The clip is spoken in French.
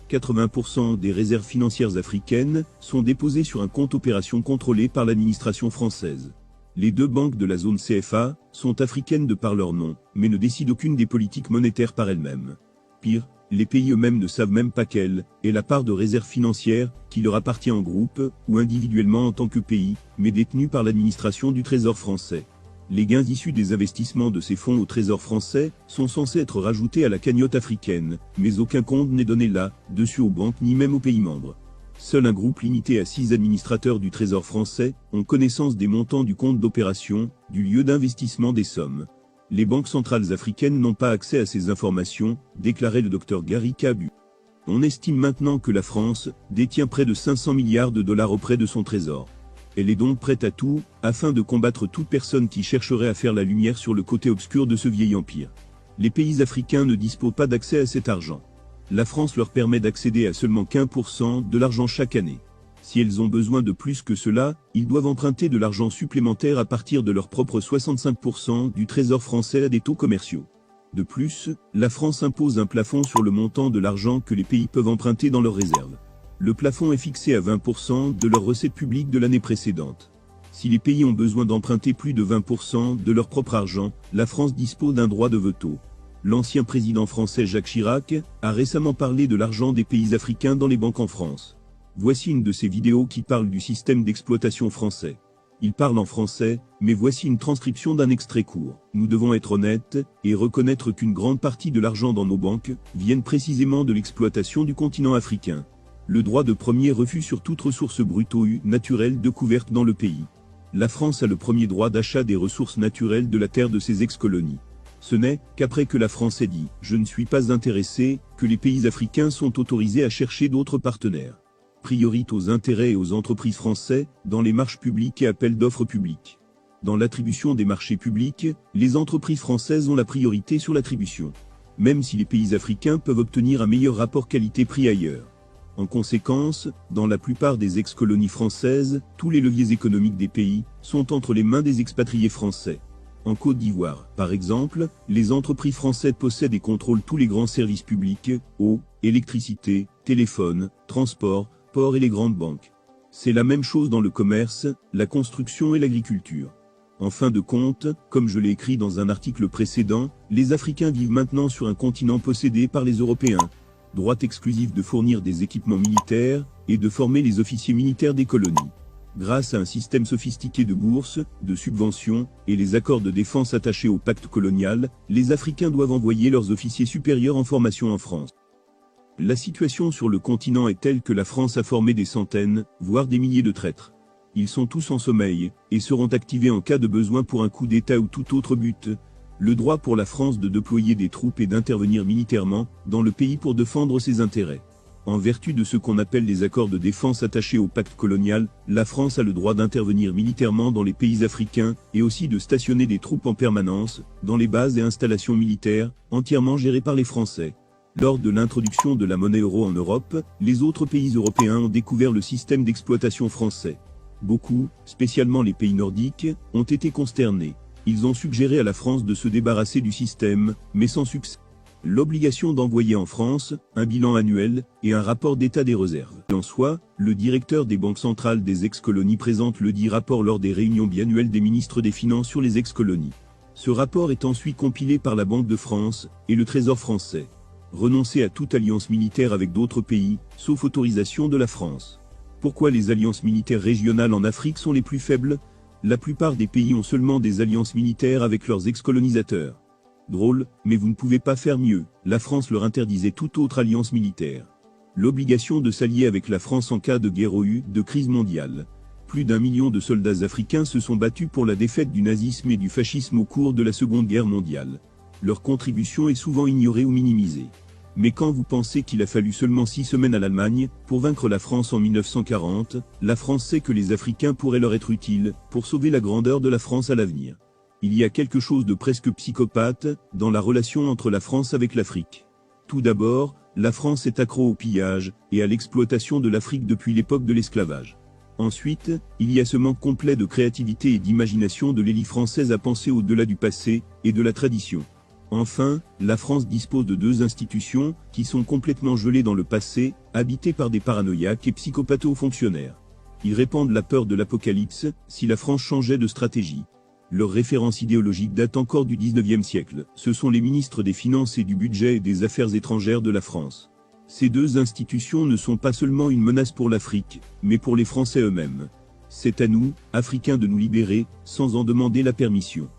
80% des réserves financières africaines sont déposées sur un compte opération contrôlé par l'administration française. Les deux banques de la zone CFA sont africaines de par leur nom, mais ne décident aucune des politiques monétaires par elles-mêmes. Pire, les pays eux-mêmes ne savent même pas quelle est la part de réserves financières qui leur appartient en groupe ou individuellement en tant que pays, mais détenue par l'administration du Trésor français. Les gains issus des investissements de ces fonds au Trésor français sont censés être rajoutés à la cagnotte africaine, mais aucun compte n'est donné là-dessus aux banques ni même aux pays membres. Seul un groupe limité à 6 administrateurs du Trésor français ont connaissance des montants du compte d'opération, du lieu d'investissement des sommes. Les banques centrales africaines n'ont pas accès à ces informations, déclarait le Dr Gary Kabu. On estime maintenant que la France détient près de 500 milliards de dollars auprès de son trésor. Elle est donc prête à tout, afin de combattre toute personne qui chercherait à faire la lumière sur le côté obscur de ce vieil empire. Les pays africains ne disposent pas d'accès à cet argent. La France leur permet d'accéder à seulement 15% de l'argent chaque année. Si elles ont besoin de plus que cela, ils doivent emprunter de l'argent supplémentaire à partir de leur propre 65% du Trésor français à des taux commerciaux. De plus, la France impose un plafond sur le montant de l'argent que les pays peuvent emprunter dans leurs réserves. Le plafond est fixé à 20% de leurs recettes publiques de l'année précédente. Si les pays ont besoin d'emprunter plus de 20% de leur propre argent, la France dispose d'un droit de veto. L'ancien président français Jacques Chirac a récemment parlé de l'argent des pays africains dans les banques en France. Voici une de ces vidéos qui parle du système d'exploitation français. Il parle en français, mais voici une transcription d'un extrait court. Nous devons être honnêtes et reconnaître qu'une grande partie de l'argent dans nos banques viennent précisément de l'exploitation du continent africain. Le droit de premier refus sur toute ressource brute ou naturelle découverte dans le pays. La France a le premier droit d'achat des ressources naturelles de la terre de ses ex-colonies. Ce n'est qu'après que la France ait dit « Je ne suis pas intéressé » que les pays africains sont autorisés à chercher d'autres partenaires. Priorité aux intérêts et aux entreprises françaises dans les marches publiques et appels d'offres publics. Dans l'attribution des marchés publics, les entreprises françaises ont la priorité sur l'attribution. Même si les pays africains peuvent obtenir un meilleur rapport qualité-prix ailleurs. En conséquence, dans la plupart des ex-colonies françaises, tous les leviers économiques des pays sont entre les mains des expatriés français. En Côte d'Ivoire, par exemple, les entreprises françaises possèdent et contrôlent tous les grands services publics, eau, électricité, téléphone, transport, port et les grandes banques. C'est la même chose dans le commerce, la construction et l'agriculture. En fin de compte, comme je l'ai écrit dans un article précédent, les Africains vivent maintenant sur un continent possédé par les Européens. Droit exclusif de fournir des équipements militaires et de former les officiers militaires des colonies. Grâce à un système sophistiqué de bourses, de subventions et les accords de défense attachés au pacte colonial, les Africains doivent envoyer leurs officiers supérieurs en formation en France. La situation sur le continent est telle que la France a formé des centaines, voire des milliers de traîtres. Ils sont tous en sommeil et seront activés en cas de besoin pour un coup d'État ou tout autre but. Le droit pour la France de déployer des troupes et d'intervenir militairement dans le pays pour défendre ses intérêts. En vertu de ce qu'on appelle les accords de défense attachés au pacte colonial, la France a le droit d'intervenir militairement dans les pays africains et aussi de stationner des troupes en permanence dans les bases et installations militaires entièrement gérées par les Français. Lors de l'introduction de la monnaie euro en Europe, les autres pays européens ont découvert le système d'exploitation français. Beaucoup, spécialement les pays nordiques, ont été consternés. Ils ont suggéré à la France de se débarrasser du système, mais sans succès. L'obligation d'envoyer en France un bilan annuel et un rapport d'état des réserves. En soi, le directeur des banques centrales des ex-colonies présente le dit rapport lors des réunions biannuelles des ministres des Finances sur les ex-colonies. Ce rapport est ensuite compilé par la Banque de France et le Trésor français. Renoncer à toute alliance militaire avec d'autres pays, sauf autorisation de la France. Pourquoi les alliances militaires régionales en Afrique sont les plus faibles ? La plupart des pays ont seulement des alliances militaires avec leurs ex-colonisateurs. Drôle, mais vous ne pouvez pas faire mieux, la France leur interdisait toute autre alliance militaire. L'obligation de s'allier avec la France en cas de guerre ou de crise mondiale. Plus d'1 million de soldats africains se sont battus pour la défaite du nazisme et du fascisme au cours de la Seconde Guerre mondiale. Leur contribution est souvent ignorée ou minimisée. Mais quand vous pensez qu'il a fallu seulement 6 semaines à l'Allemagne pour vaincre la France en 1940, la France sait que les Africains pourraient leur être utiles pour sauver la grandeur de la France à l'avenir. Il y a quelque chose de presque psychopathe dans la relation entre la France avec l'Afrique. Tout d'abord, la France est accro au pillage et à l'exploitation de l'Afrique depuis l'époque de l'esclavage. Ensuite, il y a ce manque complet de créativité et d'imagination de l'élite française à penser au-delà du passé et de la tradition. Enfin, la France dispose de 2 institutions, qui sont complètement gelées dans le passé, habitées par des paranoïaques et psychopatho-fonctionnaires. Ils répandent la peur de l'apocalypse, si la France changeait de stratégie. Leur référence idéologique date encore du 19e siècle, ce sont les ministres des Finances et du Budget et des Affaires étrangères de la France. Ces 2 institutions ne sont pas seulement une menace pour l'Afrique, mais pour les Français eux-mêmes. C'est à nous, Africains, de nous libérer, sans en demander la permission.